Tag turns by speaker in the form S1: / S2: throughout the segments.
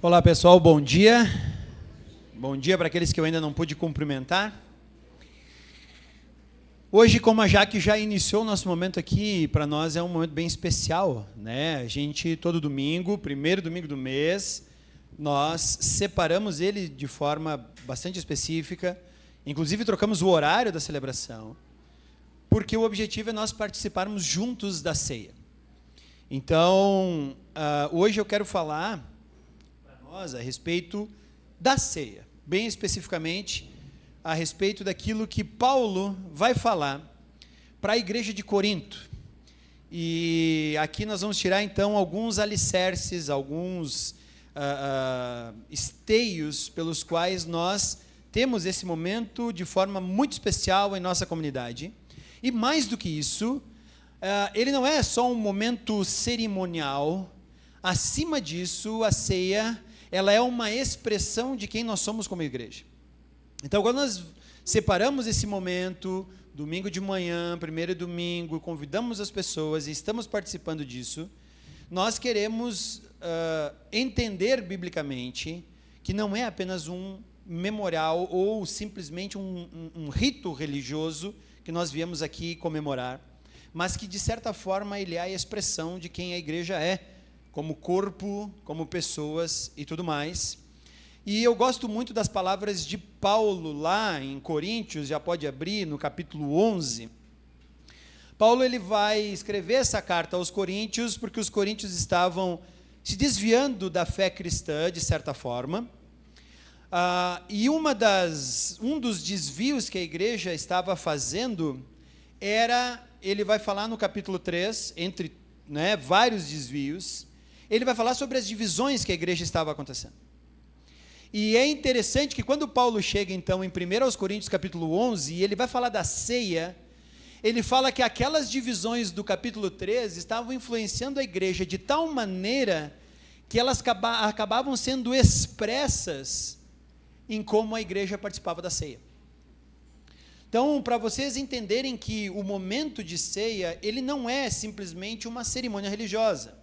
S1: Olá pessoal, bom dia. Bom dia para aqueles que eu ainda não pude cumprimentar. Hoje, como a Jaque já iniciou o nosso momento aqui, para nós é um momento bem especial, né? A gente, todo domingo, primeiro domingo do mês, nós separamos ele de forma bastante específica, inclusive trocamos o horário da celebração, porque o objetivo é nós participarmos juntos da ceia. Então, hoje eu quero falar para nós a respeito da ceia, bem especificamente a respeito daquilo que Paulo vai falar para a igreja de Corinto. E aqui nós vamos tirar então alguns alicerces, alguns esteios pelos quais nós temos esse momento de forma muito especial em nossa comunidade. E mais do que isso, ele não é só um momento cerimonial. Acima disso, a ceia, ela é uma expressão de quem nós somos como igreja. Então, quando nós separamos esse momento, domingo de manhã, primeiro domingo, convidamos as pessoas e estamos participando disso, nós queremos entender biblicamente que não é apenas um memorial ou simplesmente um rito religioso que nós viemos aqui comemorar, mas que, de certa forma, ele é a expressão de quem a igreja é, como corpo, como pessoas e tudo mais. E eu gosto muito das palavras de Paulo lá em Coríntios, já pode abrir no capítulo 11. Paulo ele vai escrever essa carta aos coríntios, porque os coríntios estavam se desviando da fé cristã, de certa forma. E um dos desvios que a igreja estava fazendo era, ele vai falar no capítulo 3, entre vários desvios, ele vai falar sobre as divisões que a igreja estava acontecendo. E é interessante que quando Paulo chega então em 1 Coríntios capítulo 11, e ele vai falar da ceia, ele fala que aquelas divisões do capítulo 13 estavam influenciando a igreja de tal maneira que elas acabavam sendo expressas em como a igreja participava da ceia. Então, para vocês entenderem que o momento de ceia, ele não é simplesmente uma cerimônia religiosa.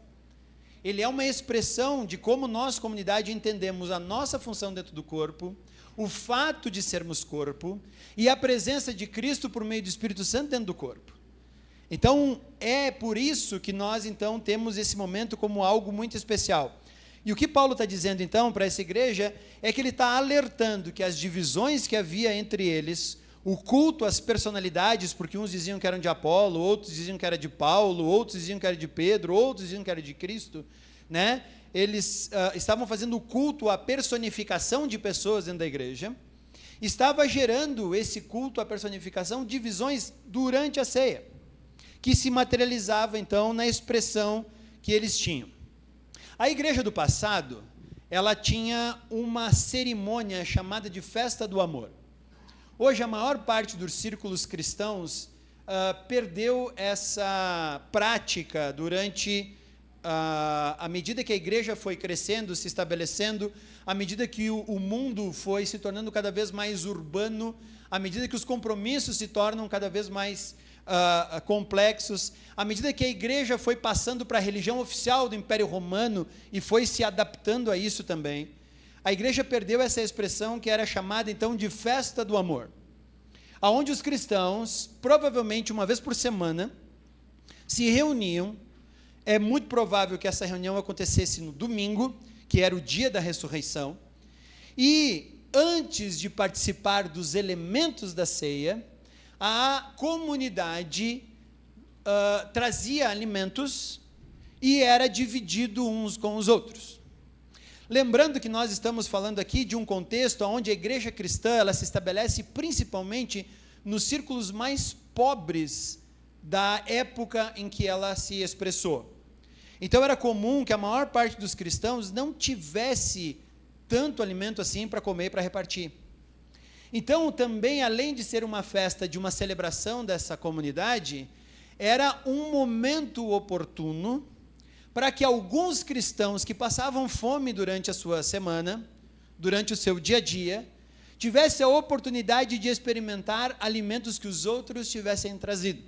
S1: Ele é uma expressão de como nós, comunidade, entendemos a nossa função dentro do corpo, o fato de sermos corpo e a presença de Cristo por meio do Espírito Santo dentro do corpo. Então, é por isso que nós, então, temos esse momento como algo muito especial. E o que Paulo está dizendo, então, para essa igreja, é que ele está alertando que as divisões que havia entre eles, o culto às personalidades, porque uns diziam que eram de Apolo, outros diziam que era de Paulo, outros diziam que era de Pedro, outros diziam que era de Cristo, né? Eles estavam fazendo o culto à personificação de pessoas dentro da igreja, estava gerando esse culto à personificação divisões durante a ceia, que se materializava então na expressão que eles tinham. A igreja do passado, ela tinha uma cerimônia chamada de Festa do Amor. Hoje, a maior parte dos círculos cristãos perdeu essa prática durante a medida que a igreja foi crescendo, se estabelecendo, à medida que o mundo foi se tornando cada vez mais urbano, à medida que os compromissos se tornam cada vez mais complexos, à medida que a igreja foi passando para a religião oficial do Império Romano e foi se adaptando a isso também, a igreja perdeu essa expressão que era chamada então de Festa do Amor, aonde os cristãos, provavelmente uma vez por semana, se reuniam. É muito provável que essa reunião acontecesse no domingo, que era o dia da ressurreição, e antes de participar dos elementos da ceia, a comunidade trazia alimentos e era dividido uns com os outros. Lembrando que nós estamos falando aqui de um contexto onde a igreja cristã ela se estabelece principalmente nos círculos mais pobres da época em que ela se expressou. Então era comum que a maior parte dos cristãos não tivesse tanto alimento assim para comer e para repartir. Então também, além de ser uma festa, de uma celebração dessa comunidade, era um momento oportuno para que alguns cristãos que passavam fome durante a sua semana, durante o seu dia a dia, tivessem a oportunidade de experimentar alimentos que os outros tivessem trazido.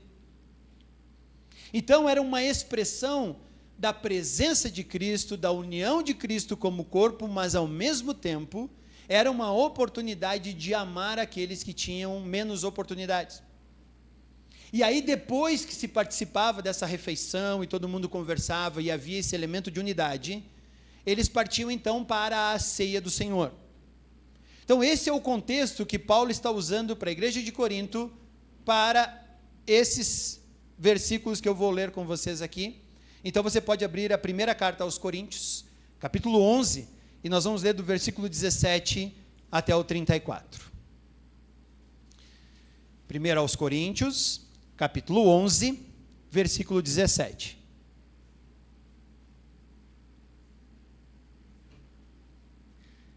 S1: Então era uma expressão da presença de Cristo, da união de Cristo como corpo, mas ao mesmo tempo era uma oportunidade de amar aqueles que tinham menos oportunidades. E aí, depois que se participava dessa refeição e todo mundo conversava e havia esse elemento de unidade, eles partiam então para a ceia do Senhor. Então, esse é o contexto que Paulo está usando para a igreja de Corinto, para esses versículos que eu vou ler com vocês aqui. Então, você pode abrir a primeira carta aos Coríntios, capítulo 11, e nós vamos ler do versículo 17 até o 34. 1 aos Coríntios, capítulo 11, versículo 17.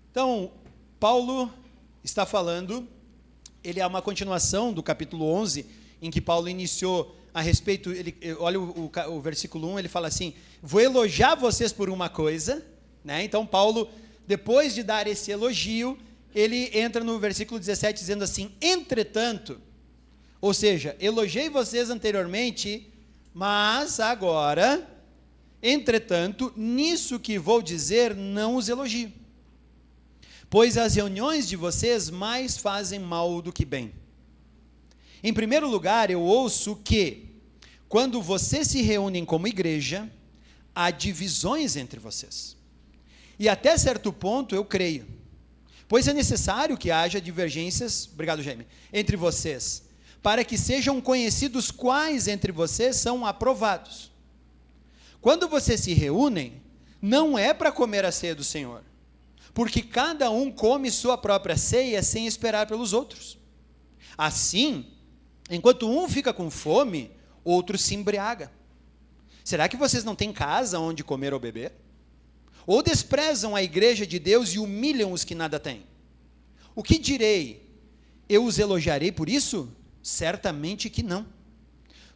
S1: Então, Paulo está falando, ele é uma continuação do capítulo 11, em que Paulo iniciou a respeito, olha o versículo 1, ele fala assim, vou elogiar vocês por uma coisa, né? Então, Paulo, depois de dar esse elogio, ele entra no versículo 17 dizendo assim, entretanto, ou seja, elogiei vocês anteriormente, mas agora, entretanto, nisso que vou dizer, não os elogio. Pois as reuniões de vocês mais fazem mal do que bem. Em primeiro lugar, eu ouço que, quando vocês se reúnem como igreja, há divisões entre vocês. E até certo ponto eu creio, pois é necessário que haja divergências, obrigado, Jaime, entre vocês, para que sejam conhecidos quais entre vocês são aprovados. Quando vocês se reúnem, não é para comer a ceia do Senhor, porque cada um come sua própria ceia sem esperar pelos outros. Assim, enquanto um fica com fome, outro se embriaga. Será que vocês não têm casa onde comer ou beber? Ou desprezam a igreja de Deus e humilham os que nada têm? O que direi? Eu os elogiarei por isso? Certamente que não.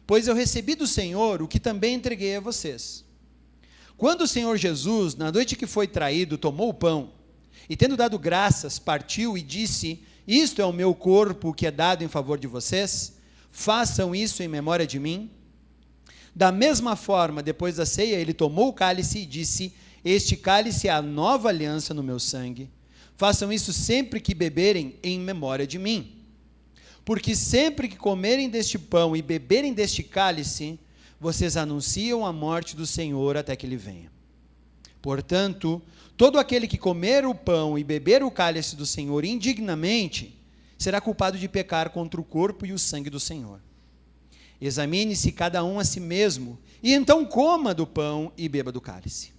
S1: Pois eu recebi do Senhor o que também entreguei a vocês. Quando o Senhor Jesus, na noite que foi traído, tomou o pão, e tendo dado graças, partiu e disse, isto é o meu corpo que é dado em favor de vocês, façam isso em memória de mim. Da mesma forma, depois da ceia, ele tomou o cálice e disse, este cálice é a nova aliança no meu sangue. Façam isso sempre que beberem em memória de mim. Porque sempre que comerem deste pão e beberem deste cálice, vocês anunciam a morte do Senhor até que ele venha. Portanto, todo aquele que comer o pão e beber o cálice do Senhor indignamente, será culpado de pecar contra o corpo e o sangue do Senhor. Examine-se cada um a si mesmo, e então coma do pão e beba do cálice.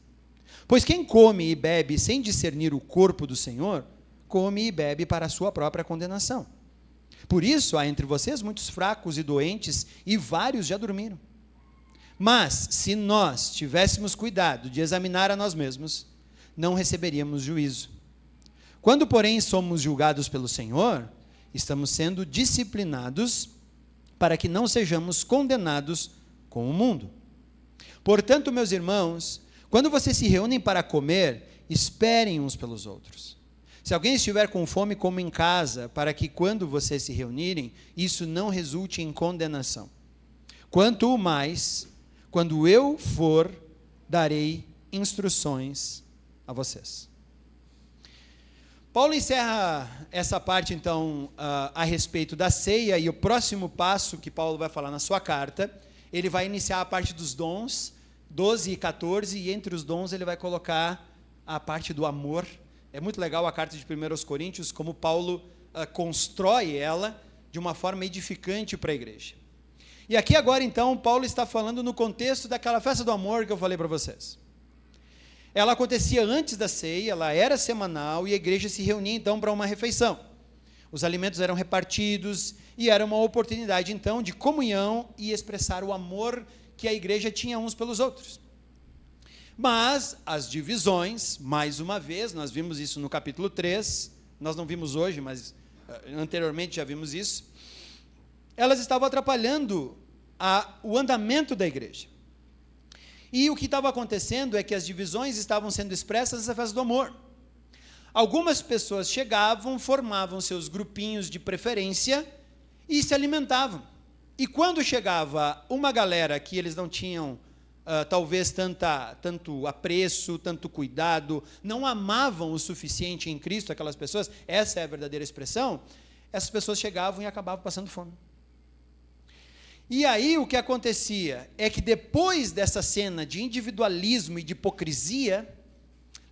S1: Pois quem come e bebe sem discernir o corpo do Senhor, come e bebe para a sua própria condenação. Por isso, há entre vocês muitos fracos e doentes, e vários já dormiram. Mas, se nós tivéssemos cuidado de examinar a nós mesmos, não receberíamos juízo. Quando, porém, somos julgados pelo Senhor, estamos sendo disciplinados para que não sejamos condenados com o mundo. Portanto, meus irmãos, quando vocês se reúnem para comer, esperem uns pelos outros. Se alguém estiver com fome, coma em casa, para que quando vocês se reunirem, isso não resulte em condenação. Quanto mais, quando eu for, darei instruções a vocês. Paulo encerra essa parte, então, a respeito da ceia, e o próximo passo que Paulo vai falar na sua carta, ele vai iniciar a parte dos dons, 12 e 14, e entre os dons ele vai colocar a parte do amor. É muito legal a carta de 1 aos Coríntios, como Paulo constrói ela de uma forma edificante para a igreja. E aqui agora, então, Paulo está falando no contexto daquela festa do amor que eu falei para vocês. Ela acontecia antes da ceia, ela era semanal, e a igreja se reunia, então, para uma refeição. Os alimentos eram repartidos, e era uma oportunidade, então, de comunhão e expressar o amor que a igreja tinha uns pelos outros. Mas as divisões, mais uma vez, nós vimos isso no capítulo 3, nós não vimos hoje, mas anteriormente já vimos isso, elas estavam atrapalhando o andamento da igreja. E o que estava acontecendo é que as divisões estavam sendo expressas nessa festa do amor. Algumas pessoas chegavam, formavam seus grupinhos de preferência e se alimentavam. E quando chegava uma galera que eles não tinham talvez tanto apreço, tanto cuidado, não amavam o suficiente em Cristo aquelas pessoas, essa é a verdadeira expressão, essas pessoas chegavam e acabavam passando fome. E aí o que acontecia é que depois dessa cena de individualismo e de hipocrisia,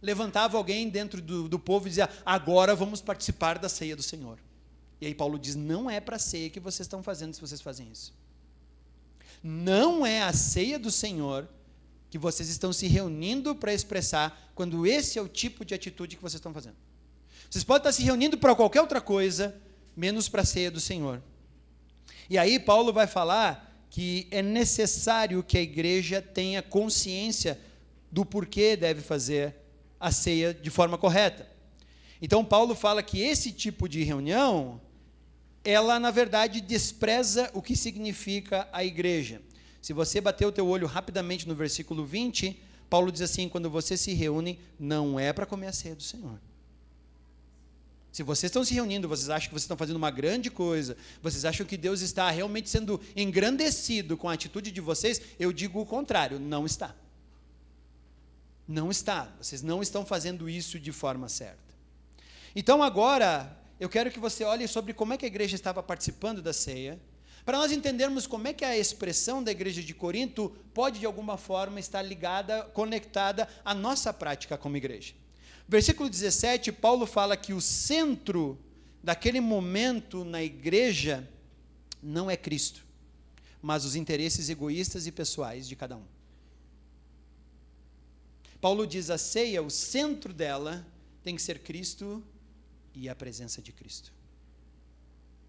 S1: levantava alguém dentro do povo e dizia, agora vamos participar da ceia do Senhor. E aí Paulo diz, não é para a ceia que vocês estão fazendo se vocês fazem isso. Não é a ceia do Senhor que vocês estão se reunindo para expressar, quando esse é o tipo de atitude que vocês estão fazendo. Vocês podem estar se reunindo para qualquer outra coisa, menos para a ceia do Senhor. E aí Paulo vai falar que é necessário que a igreja tenha consciência do porquê deve fazer a ceia de forma correta. Então Paulo fala que esse tipo de reunião, ela na verdade despreza o que significa a igreja. Se você bater o teu olho rapidamente no versículo 20, Paulo diz assim, quando você se reúne, não é para comer a ceia do Senhor. Se vocês estão se reunindo, vocês acham que vocês estão fazendo uma grande coisa, vocês acham que Deus está realmente sendo engrandecido com a atitude de vocês, eu digo o contrário, não está. Não está, vocês não estão fazendo isso de forma certa. Então agora, eu quero que você olhe sobre como é que a igreja estava participando da ceia, para nós entendermos como é que a expressão da igreja de Corinto pode de alguma forma estar ligada, conectada à nossa prática como igreja. Versículo 17, Paulo fala que o centro daquele momento na igreja não é Cristo, mas os interesses egoístas e pessoais de cada um. Paulo diz, a ceia, o centro dela tem que ser Cristo e a presença de Cristo.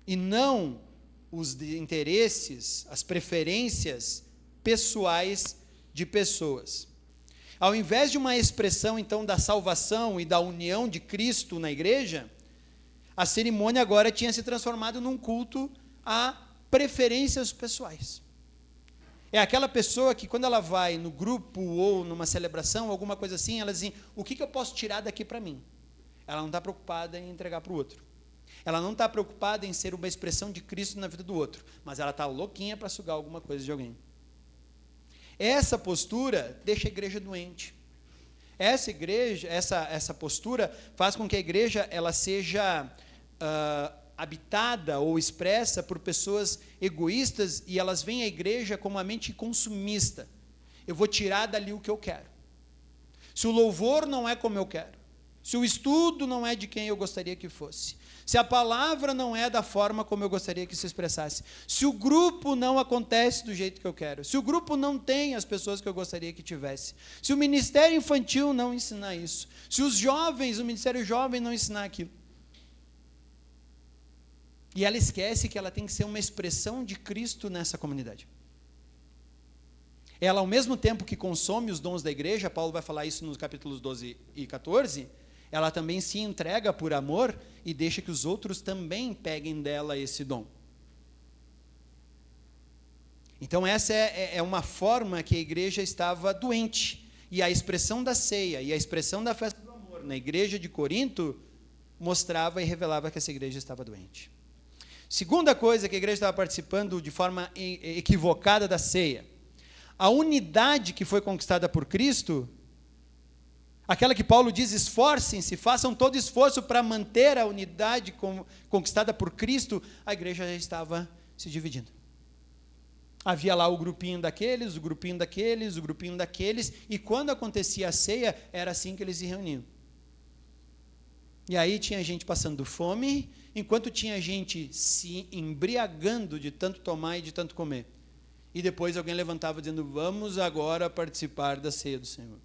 S1: E não os interesses, as preferências pessoais de pessoas. Ao invés de uma expressão, então, da salvação e da união de Cristo na igreja, a cerimônia agora tinha se transformado num culto a preferências pessoais. É aquela pessoa que, quando ela vai no grupo ou numa celebração, alguma coisa assim, ela diz assim, o que eu posso tirar daqui para mim? Ela não está preocupada em entregar para o outro. Ela não está preocupada em ser uma expressão de Cristo na vida do outro, mas ela está louquinha para sugar alguma coisa de alguém. Essa postura deixa a igreja doente. Essa postura faz com que a igreja ela seja habitada ou expressa por pessoas egoístas e elas veem a igreja como uma mente consumista. Eu vou tirar dali o que eu quero. Se o louvor não é como eu quero, se o estudo não é de quem eu gostaria que fosse, se a palavra não é da forma como eu gostaria que se expressasse, se o grupo não acontece do jeito que eu quero, se o grupo não tem as pessoas que eu gostaria que tivesse, se o ministério infantil não ensinar isso, se os jovens, o ministério jovem não ensinar aquilo. E ela esquece que ela tem que ser uma expressão de Cristo nessa comunidade. Ela, ao mesmo tempo que consome os dons da igreja, Paulo vai falar isso nos capítulos 12 e 14, ela também se entrega por amor e deixa que os outros também peguem dela esse dom. Então essa é uma forma que a igreja estava doente. E a expressão da ceia e a expressão da festa do amor na igreja de Corinto mostrava e revelava que essa igreja estava doente. Segunda coisa que a igreja estava participando de forma equivocada da ceia. A unidade que foi conquistada por Cristo, aquela que Paulo diz, esforcem-se, façam todo esforço para manter a unidade conquistada por Cristo, a igreja já estava se dividindo. Havia lá o grupinho daqueles, o grupinho daqueles, o grupinho daqueles, e quando acontecia a ceia, era assim que eles se reuniam. E aí tinha gente passando fome, enquanto tinha gente se embriagando de tanto tomar e de tanto comer. E depois alguém levantava dizendo, vamos agora participar da ceia do Senhor.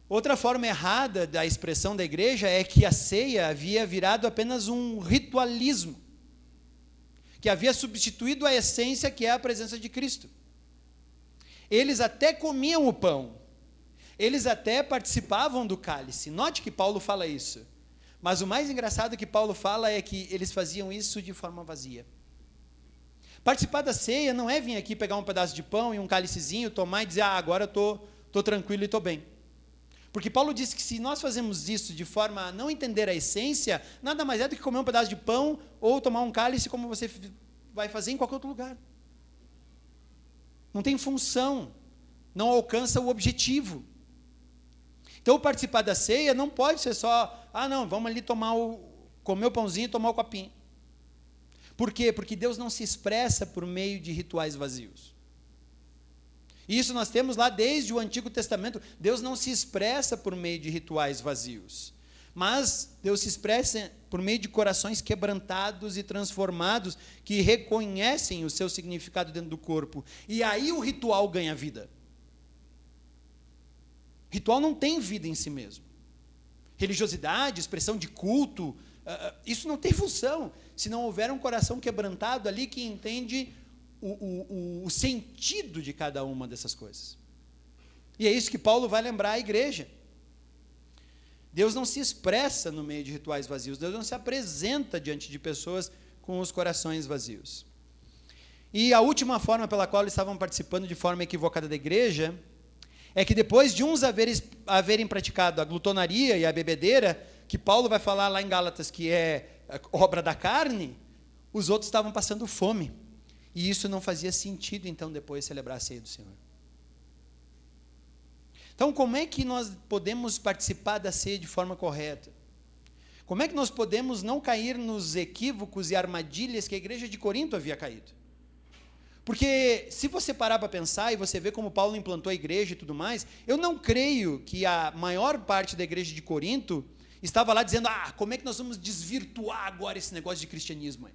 S1: Outra forma errada da expressão da igreja é que a ceia havia virado apenas um ritualismo, que havia substituído a essência que é a presença de Cristo. Eles até comiam o pão, eles até participavam do cálice. Note que Paulo fala isso, mas o mais engraçado que Paulo fala é que eles faziam isso de forma vazia. Participar da ceia não é vir aqui pegar um pedaço de pão e um cálicezinho, tomar e dizer, agora eu estou tranquilo e estou bem. Porque Paulo disse que se nós fazemos isso de forma a não entender a essência, nada mais é do que comer um pedaço de pão ou tomar um cálice como você vai fazer em qualquer outro lugar. não tem função, não alcança o objetivo. Então, participar da ceia não pode ser só, não, vamos ali comer o pãozinho e tomar o copinho. Por quê? Porque Deus não se expressa por meio de rituais vazios. Isso nós temos lá desde o Antigo Testamento. Deus não se expressa por meio de rituais vazios, mas Deus se expressa por meio de corações quebrantados e transformados, que reconhecem o seu significado dentro do corpo. E aí o ritual ganha vida. Ritual não tem vida em si mesmo. Religiosidade, expressão de culto, isso não tem função, se não houver um coração quebrantado ali que entende o sentido de cada uma dessas coisas. E é isso que Paulo vai lembrar à igreja. Deus não se expressa no meio de rituais vazios, Deus não se apresenta diante de pessoas com os corações vazios. E a última forma pela qual eles estavam participando de forma equivocada da igreja é que depois de uns haverem praticado a glutonaria e a bebedeira, que Paulo vai falar lá em Gálatas que é obra da carne, os outros estavam passando fome. E isso não fazia sentido, então, depois celebrar a ceia do Senhor. Então, como é que nós podemos participar da ceia de forma correta? Como é que nós podemos não cair nos equívocos e armadilhas que a igreja de Corinto havia caído? Porque se você parar para pensar e você ver como Paulo implantou a igreja e tudo mais, eu não creio que a maior parte da igreja de Corinto estava lá dizendo, como é que nós vamos desvirtuar agora esse negócio de cristianismo aí?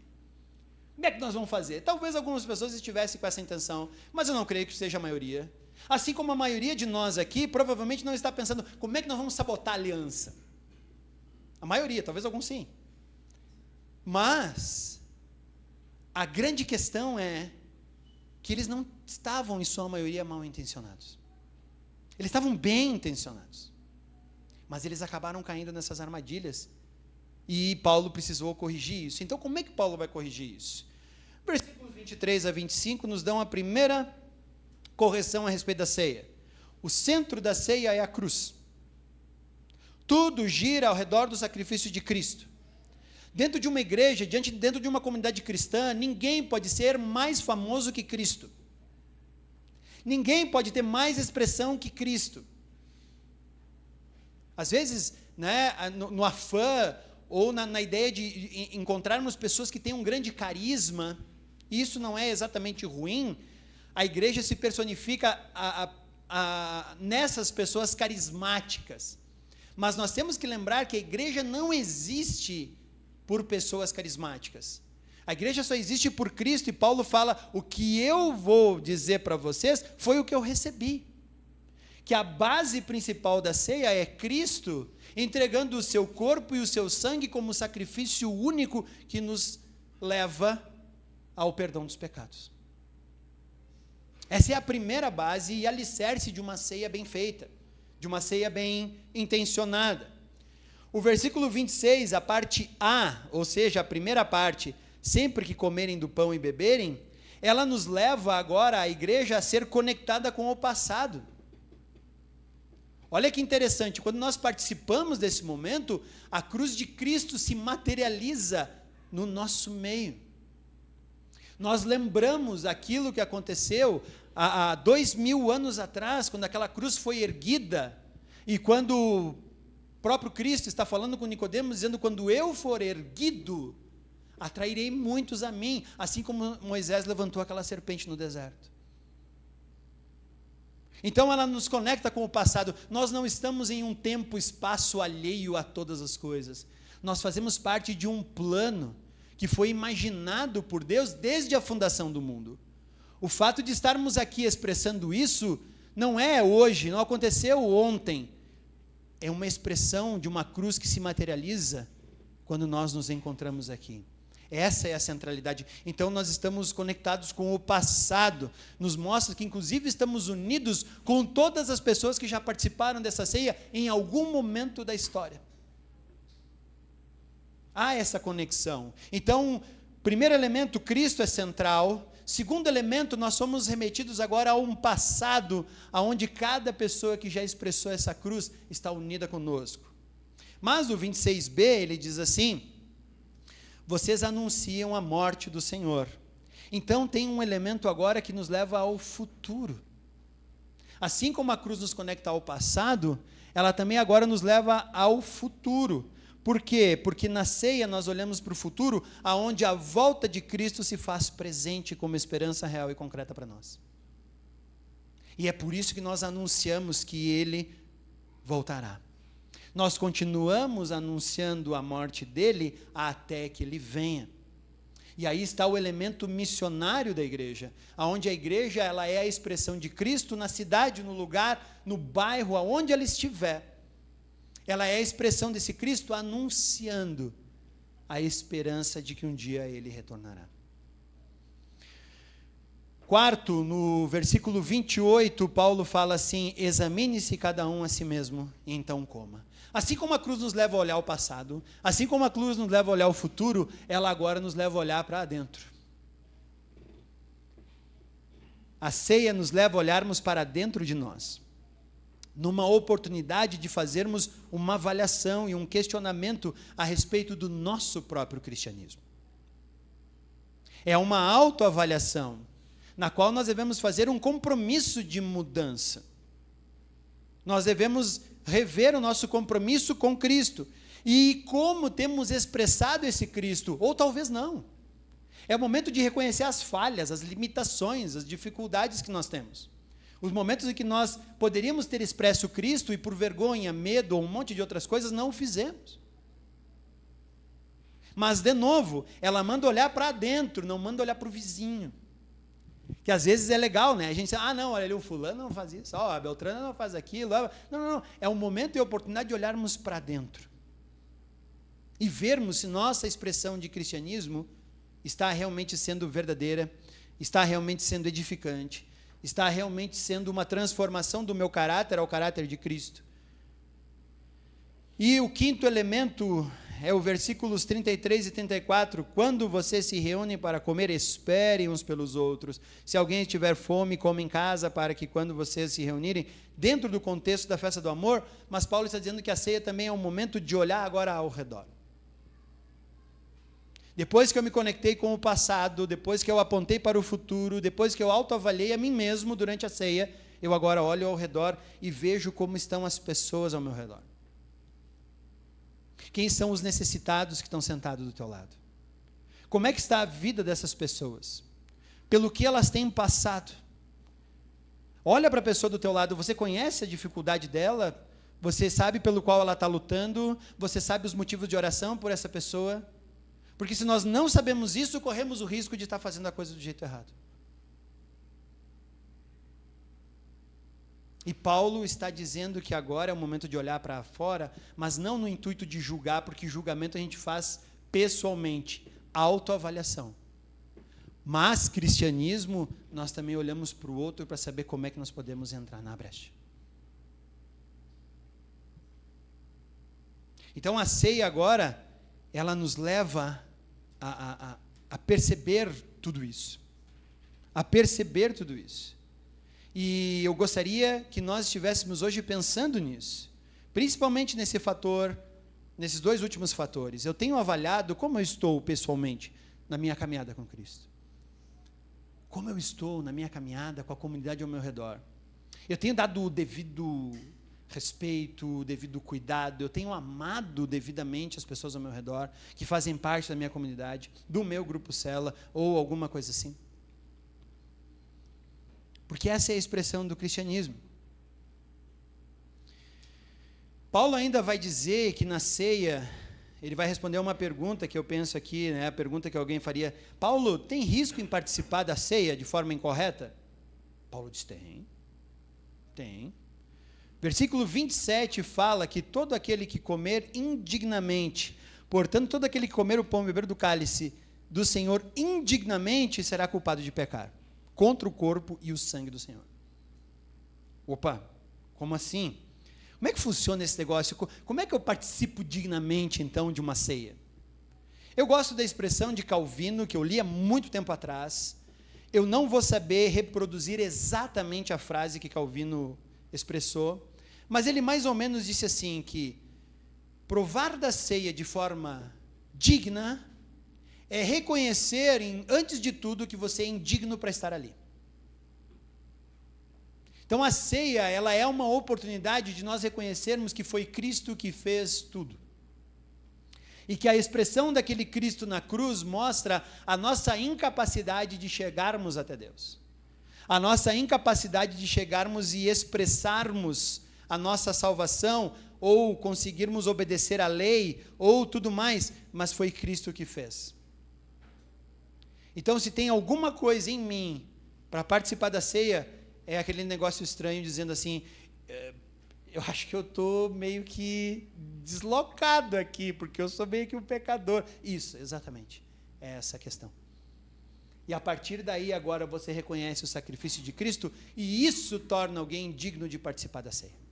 S1: Como é que nós vamos fazer? Talvez algumas pessoas estivessem com essa intenção, mas eu não creio que seja a maioria. Assim como a maioria de nós aqui, provavelmente não está pensando, como é que nós vamos sabotar a aliança? A maioria, talvez alguns sim. Mas, a grande questão é que eles não estavam, em sua maioria, mal intencionados. Eles estavam bem intencionados. Mas eles acabaram caindo nessas armadilhas. E Paulo precisou corrigir isso. Então, como é que Paulo vai corrigir isso? Versículos 23 a 25 nos dão a primeira correção a respeito da ceia. O centro da ceia é a cruz. Tudo gira ao redor do sacrifício de Cristo. Dentro de uma igreja, dentro de uma comunidade cristã, ninguém pode ser mais famoso que Cristo. Ninguém pode ter mais expressão que Cristo. Às vezes, no afã ou na ideia de encontrarmos pessoas que têm um grande carisma, isso não é exatamente ruim, a igreja se personifica nessas pessoas carismáticas. Mas nós temos que lembrar que a igreja não existe por pessoas carismáticas. A igreja só existe por Cristo, e Paulo fala, o que eu vou dizer para vocês foi o que eu recebi. Que a base principal da ceia é Cristo entregando o seu corpo e o seu sangue como sacrifício único que nos leva ao perdão dos pecados. Essa é a primeira base e alicerce de uma ceia bem feita, de uma ceia bem intencionada. O versículo 26, a parte A, ou seja, a primeira parte, sempre que comerem do pão e beberem, ela nos leva agora, a igreja, a ser conectada com o passado. Olha que interessante, quando nós participamos desse momento, a cruz de Cristo se materializa no nosso meio. Nós lembramos aquilo que aconteceu há 2000 anos atrás, quando aquela cruz foi erguida, e quando o próprio Cristo está falando com Nicodemos, dizendo, quando eu for erguido, atrairei muitos a mim, assim como Moisés levantou aquela serpente no deserto. Então ela nos conecta com o passado. Nós não estamos em um tempo, espaço alheio a todas as coisas. Nós fazemos parte de um plano que foi imaginado por Deus desde a fundação do mundo. O fato de estarmos aqui expressando isso não é hoje, não aconteceu ontem. É uma expressão de uma cruz que se materializa quando nós nos encontramos aqui. Essa é a centralidade. Então nós estamos conectados com o passado, nos mostra que inclusive estamos unidos com todas as pessoas que já participaram dessa ceia em algum momento da história. Há essa conexão. Então, primeiro elemento, Cristo é central. Segundo elemento, nós somos remetidos agora a um passado, onde cada pessoa que já expressou essa cruz está unida conosco. Mas o 26b, ele diz assim, vocês anunciam a morte do Senhor. Então tem um elemento agora que nos leva ao futuro. Assim como a cruz nos conecta ao passado, ela também agora nos leva ao futuro. Por quê? Porque na ceia nós olhamos para o futuro, aonde a volta de Cristo se faz presente como esperança real e concreta para nós. E é por isso que nós anunciamos que Ele voltará. Nós continuamos anunciando a morte dele até que Ele venha. E aí está o elemento missionário da igreja, onde a igreja ela é a expressão de Cristo na cidade, no lugar, no bairro, aonde ela estiver. Ela é a expressão desse Cristo anunciando a esperança de que um dia Ele retornará. Quarto, no versículo 28, Paulo fala assim: examine-se cada um a si mesmo, e então coma. Assim como a cruz nos leva a olhar o passado, assim como a cruz nos leva a olhar o futuro, ela agora nos leva a olhar para dentro. A ceia nos leva a olharmos para dentro de nós, numa oportunidade de fazermos uma avaliação e um questionamento a respeito do nosso próprio cristianismo. É uma autoavaliação, na qual nós devemos fazer um compromisso de mudança. Nós devemos rever o nosso compromisso com Cristo. E como temos expressado esse Cristo, ou talvez não. É o momento de reconhecer as falhas, as limitações, as dificuldades que nós temos. Os momentos em que nós poderíamos ter expresso Cristo e por vergonha, medo ou um monte de outras coisas, não o fizemos. Mas, de novo, ela manda olhar para dentro, não manda olhar para o vizinho. Que às vezes é legal, né? A gente diz, não, olha ali, o fulano não faz isso, a Beltrana não faz aquilo. Não. É um momento e oportunidade de olharmos para dentro. E vermos se nossa expressão de cristianismo está realmente sendo verdadeira, está realmente sendo edificante, está realmente sendo uma transformação do meu caráter ao caráter de Cristo. E o quinto elemento é o versículos 33 e 34, quando vocês se reúnem para comer, esperem uns pelos outros. Se alguém tiver fome, come em casa, para que quando vocês se reunirem, dentro do contexto da festa do amor, mas Paulo está dizendo que a ceia também é um momento de olhar agora ao redor. Depois que eu me conectei com o passado, depois que eu apontei para o futuro, depois que eu autoavaliei a mim mesmo durante a ceia, eu agora olho ao redor e vejo como estão as pessoas ao meu redor. Quem são os necessitados que estão sentados do teu lado? Como é que está a vida dessas pessoas? Pelo que elas têm passado? Olha para a pessoa do teu lado, você conhece a dificuldade dela? Você sabe pelo qual ela está lutando? Você sabe os motivos de oração por essa pessoa? Porque se nós não sabemos isso, corremos o risco de estar fazendo a coisa do jeito errado. E Paulo está dizendo que agora é o momento de olhar para fora, mas não no intuito de julgar, porque julgamento a gente faz pessoalmente, autoavaliação. Mas cristianismo, nós também olhamos para o outro para saber como é que nós podemos entrar na brecha. Então a ceia agora, ela nos leva a perceber tudo isso. A perceber tudo isso. E eu gostaria que nós estivéssemos hoje pensando nisso, principalmente nesse fator, nesses dois últimos fatores. Eu tenho avaliado como eu estou pessoalmente na minha caminhada com Cristo. Como eu estou na minha caminhada com a comunidade ao meu redor. Eu tenho dado o devido respeito, o devido cuidado, eu tenho amado devidamente as pessoas ao meu redor, que fazem parte da minha comunidade, do meu grupo célula, ou alguma coisa assim. Porque essa é a expressão do cristianismo. Paulo ainda vai dizer que na ceia, ele vai responder uma pergunta que eu penso aqui, a pergunta que alguém faria: Paulo, tem risco em participar da ceia de forma incorreta? Paulo diz: tem. Versículo 27 fala que todo aquele que comer indignamente, portanto, todo aquele que comer o pão e beber do cálice do Senhor indignamente será culpado de pecar contra o corpo e o sangue do Senhor. Opa, como assim? Como é que funciona esse negócio? Como é que eu participo dignamente, então, de uma ceia? Eu gosto da expressão de Calvino, que eu li há muito tempo atrás. Eu não vou saber reproduzir exatamente a frase que Calvino expressou, mas ele mais ou menos disse assim, que provar da ceia de forma digna é reconhecer, antes de tudo, que você é indigno para estar ali. Então a ceia, ela é uma oportunidade de nós reconhecermos que foi Cristo que fez tudo. E que a expressão daquele Cristo na cruz mostra a nossa incapacidade de chegarmos até Deus. A nossa incapacidade de chegarmos e expressarmos a nossa salvação, ou conseguirmos obedecer à lei, ou tudo mais, mas foi Cristo que fez. Então, se tem alguma coisa em mim para participar da ceia, é aquele negócio estranho dizendo assim, eu acho que eu estou meio que deslocado aqui, porque eu sou meio que um pecador. Isso, exatamente, é essa a questão. E a partir daí, agora você reconhece o sacrifício de Cristo, e isso torna alguém digno de participar da ceia.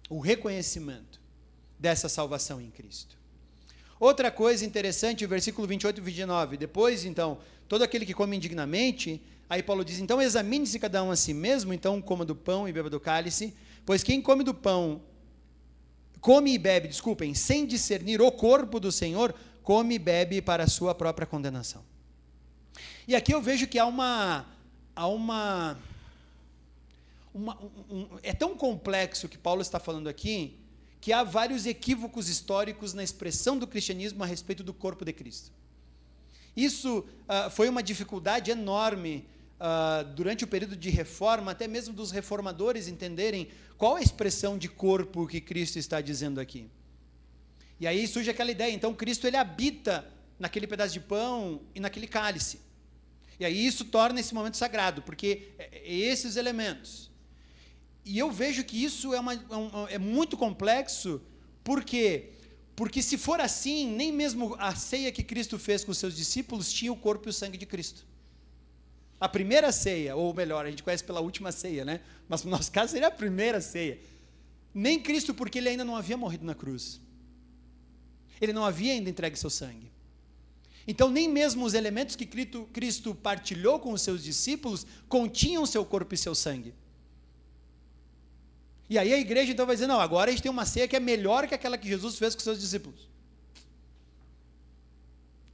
S1: O reconhecimento dessa salvação em Cristo. Outra coisa interessante, o versículo 28 e 29, depois, então, todo aquele que come indignamente, aí Paulo diz, então examine-se cada um a si mesmo, então coma do pão e beba do cálice, pois quem come do pão, come e bebe, sem discernir o corpo do Senhor, come e bebe para a sua própria condenação. E aqui eu vejo que é tão complexo o que Paulo está falando aqui, que há vários equívocos históricos na expressão do cristianismo a respeito do corpo de Cristo. Isso foi uma dificuldade enorme durante o período de reforma, até mesmo dos reformadores entenderem qual a expressão de corpo que Cristo está dizendo aqui. E aí surge aquela ideia, então Cristo ele habita naquele pedaço de pão e naquele cálice. E aí isso torna esse momento sagrado, porque esses elementos. E eu vejo que isso é muito complexo, por quê? Porque se for assim, nem mesmo a ceia que Cristo fez com os seus discípulos tinha o corpo e o sangue de Cristo. A primeira ceia, ou melhor, a gente conhece pela última ceia, né? Mas no nosso caso seria a primeira ceia. Nem Cristo, porque ele ainda não havia morrido na cruz. Ele não havia ainda entregue seu sangue. Então, nem mesmo os elementos que Cristo partilhou com os seus discípulos continham seu corpo e seu sangue. E aí a igreja então vai dizer, não, agora a gente tem uma ceia que é melhor que aquela que Jesus fez com os seus discípulos.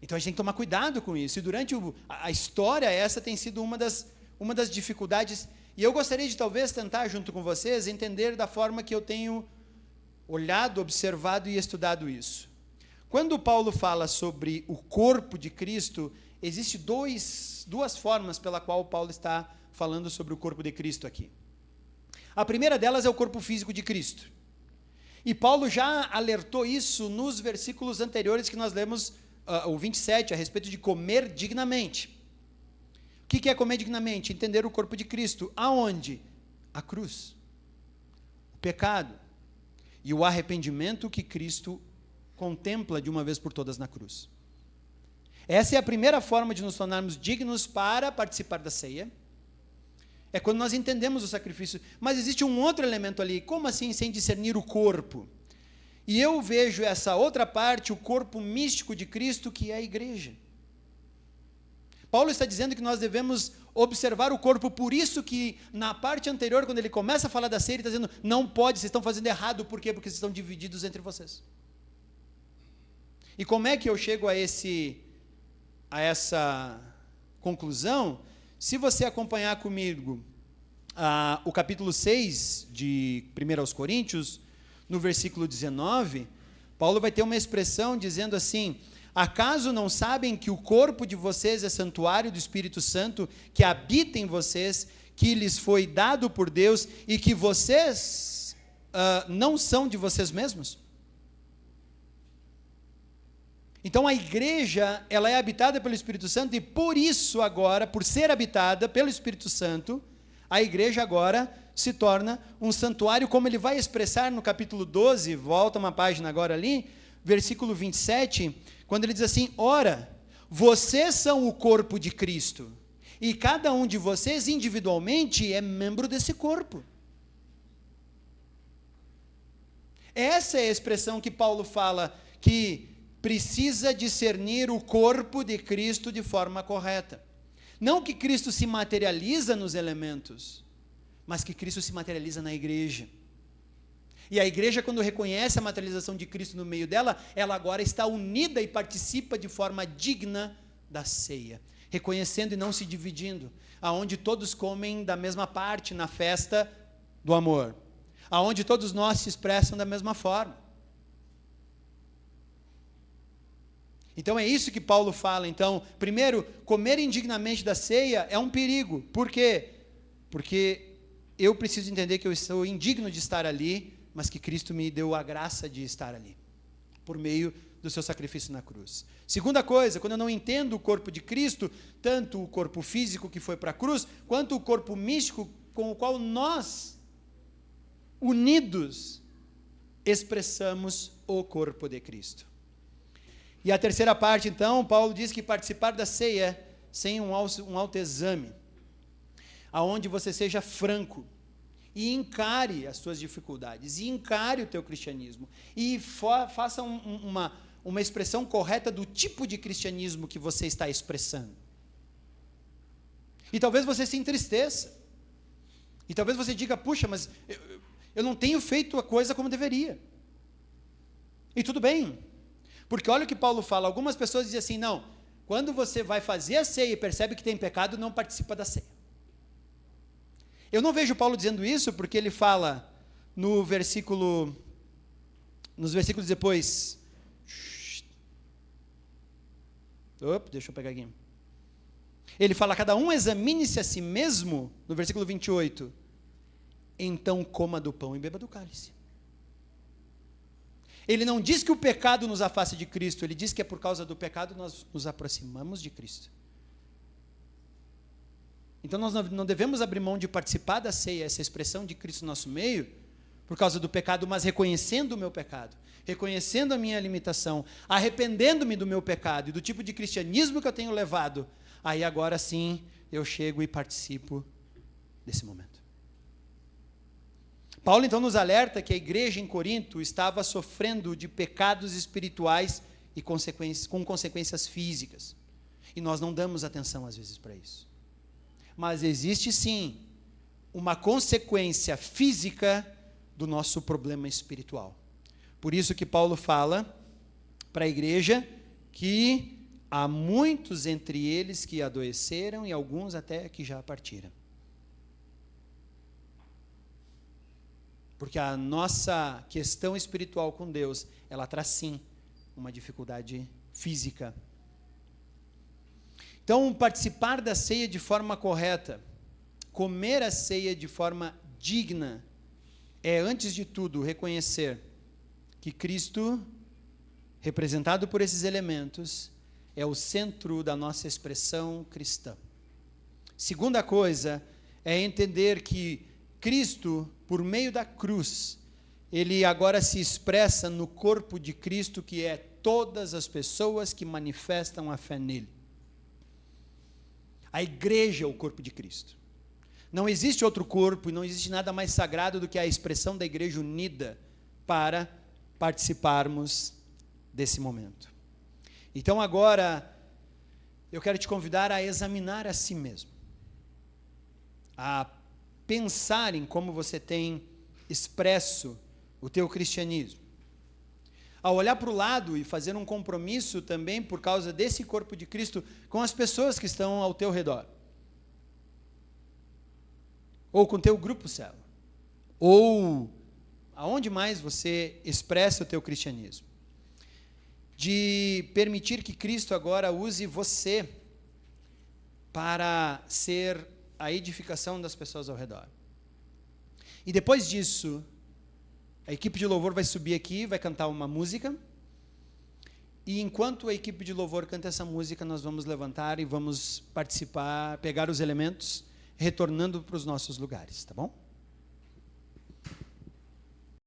S1: Então a gente tem que tomar cuidado com isso. E durante a história, essa tem sido uma das dificuldades. E eu gostaria de talvez tentar, junto com vocês, entender da forma que eu tenho olhado, observado e estudado isso. Quando Paulo fala sobre o corpo de Cristo, existe duas formas pela qual Paulo está falando sobre o corpo de Cristo aqui. A primeira delas é o corpo físico de Cristo. E Paulo já alertou isso nos versículos anteriores que nós lemos, o 27, a respeito de comer dignamente. O que é comer dignamente? Entender o corpo de Cristo. Aonde? A cruz. O pecado. E o arrependimento que Cristo contempla de uma vez por todas na cruz. Essa é a primeira forma de nos tornarmos dignos para participar da ceia. É quando nós entendemos o sacrifício. Mas existe um outro elemento ali. Como assim sem discernir o corpo? E eu vejo essa outra parte, o corpo místico de Cristo, que é a igreja. Paulo está dizendo que nós devemos observar o corpo, por isso que na parte anterior, quando ele começa a falar da ceia, ele está dizendo, não pode, vocês estão fazendo errado. Por quê? Porque vocês estão divididos entre vocês. E como é que eu chego a essa conclusão? Se você acompanhar comigo o capítulo 6 de 1 Coríntios, no versículo 19, Paulo vai ter uma expressão dizendo assim, acaso não sabem que o corpo de vocês é santuário do Espírito Santo, que habita em vocês, que lhes foi dado por Deus, e que vocês não são de vocês mesmos? Então a igreja, ela é habitada pelo Espírito Santo, e por isso agora, por ser habitada pelo Espírito Santo, a igreja agora se torna um santuário, como ele vai expressar no capítulo 12, volta uma página agora ali, versículo 27, quando ele diz assim, ora, vocês são o corpo de Cristo, e cada um de vocês individualmente é membro desse corpo. Essa é a expressão que Paulo fala, que precisa discernir o corpo de Cristo de forma correta. Não que Cristo se materializa nos elementos, mas que Cristo se materializa na igreja. E a igreja, quando reconhece a materialização de Cristo no meio dela, ela agora está unida e participa de forma digna da ceia, reconhecendo e não se dividindo, aonde todos comem da mesma parte na festa do amor, aonde todos nós se expressam da mesma forma. Então é isso que Paulo fala. Então, primeiro, comer indignamente da ceia é um perigo. Por quê? Porque eu preciso entender que eu sou indigno de estar ali, mas que Cristo me deu a graça de estar ali, por meio do seu sacrifício na cruz. Segunda coisa, quando eu não entendo o corpo de Cristo, tanto o corpo físico que foi para a cruz, quanto o corpo místico com o qual nós, unidos, expressamos o corpo de Cristo. E a terceira parte, então, Paulo diz que participar da ceia sem um autoexame, aonde você seja franco e encare as suas dificuldades, e encare o teu cristianismo, e faça uma expressão correta do tipo de cristianismo que você está expressando. E talvez você se entristeça, e talvez você diga, puxa, mas eu não tenho feito a coisa como deveria. E tudo bem, porque olha o que Paulo fala, algumas pessoas dizem assim, não, quando você vai fazer a ceia e percebe que tem pecado, não participa da ceia. Eu não vejo Paulo dizendo isso, porque ele fala nos versículos depois, deixa eu pegar aqui, ele fala, cada um examine-se a si mesmo, no versículo 28, então coma do pão e beba do cálice. Ele não diz que o pecado nos afasta de Cristo, ele diz que é por causa do pecado nós nos aproximamos de Cristo. Então nós não devemos abrir mão de participar da ceia, essa expressão de Cristo no nosso meio, por causa do pecado, mas reconhecendo o meu pecado, reconhecendo a minha limitação, arrependendo-me do meu pecado e do tipo de cristianismo que eu tenho levado, aí agora sim eu chego e participo desse momento. Paulo então nos alerta que a igreja em Corinto estava sofrendo de pecados espirituais e com consequências físicas. E nós não damos atenção às vezes para isso. Mas existe sim uma consequência física do nosso problema espiritual. Por isso que Paulo fala para a igreja que há muitos entre eles que adoeceram e alguns até que já partiram. Porque a nossa questão espiritual com Deus, ela traz sim uma dificuldade física. Então, participar da ceia de forma correta, comer a ceia de forma digna, é, antes de tudo, reconhecer que Cristo, representado por esses elementos, é o centro da nossa expressão cristã. Segunda coisa, é entender que Cristo, por meio da cruz, ele agora se expressa no corpo de Cristo, que é todas as pessoas que manifestam a fé nele. A igreja é o corpo de Cristo. Não existe outro corpo e não existe nada mais sagrado do que a expressão da igreja unida para participarmos desse momento. Então agora, eu quero te convidar a examinar a si mesmo, a pensar em como você tem expresso o teu cristianismo, a olhar para o lado e fazer um compromisso também por causa desse corpo de Cristo com as pessoas que estão ao teu redor, ou com o teu grupo célula, ou aonde mais você expressa o teu cristianismo, de permitir que Cristo agora use você para ser a edificação das pessoas ao redor. E depois disso, a equipe de louvor vai subir aqui, vai cantar uma música, e enquanto a equipe de louvor canta essa música, nós vamos levantar e vamos participar, pegar os elementos, retornando para os nossos lugares, tá bom?